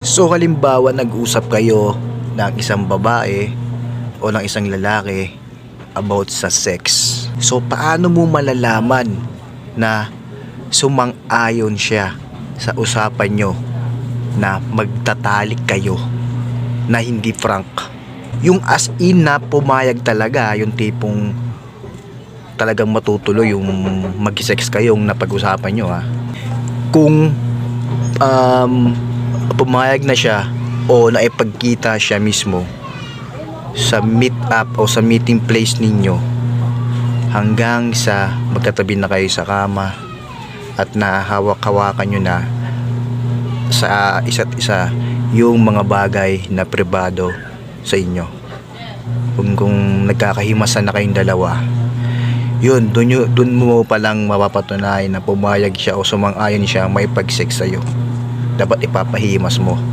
So halimbawa nag-usap kayo ng isang babae o ng isang lalaki about sa sex. So paano mo malalaman na sumang-ayon siya sa usapan nyo na magtatalik kayo na hindi frank? Yung as in na pumayag talaga, yung tipong talagang matutuloy yung mag-sex kayong napag-usapan nyo ha. Kung pumayag na siya o naipagkita siya mismo sa meet up o sa meeting place ninyo hanggang sa magkatabi na kayo sa kama at nahawak-hawakan nyo na sa isa't isa yung mga bagay na pribado sa inyo. Kung nagkakahimasan na kayong dalawa, yun, dun mo palang mapapatunayan na pumayag siya o sumang-ayon siya may pag-sex sa'yo. Dapat ipapahimas mo.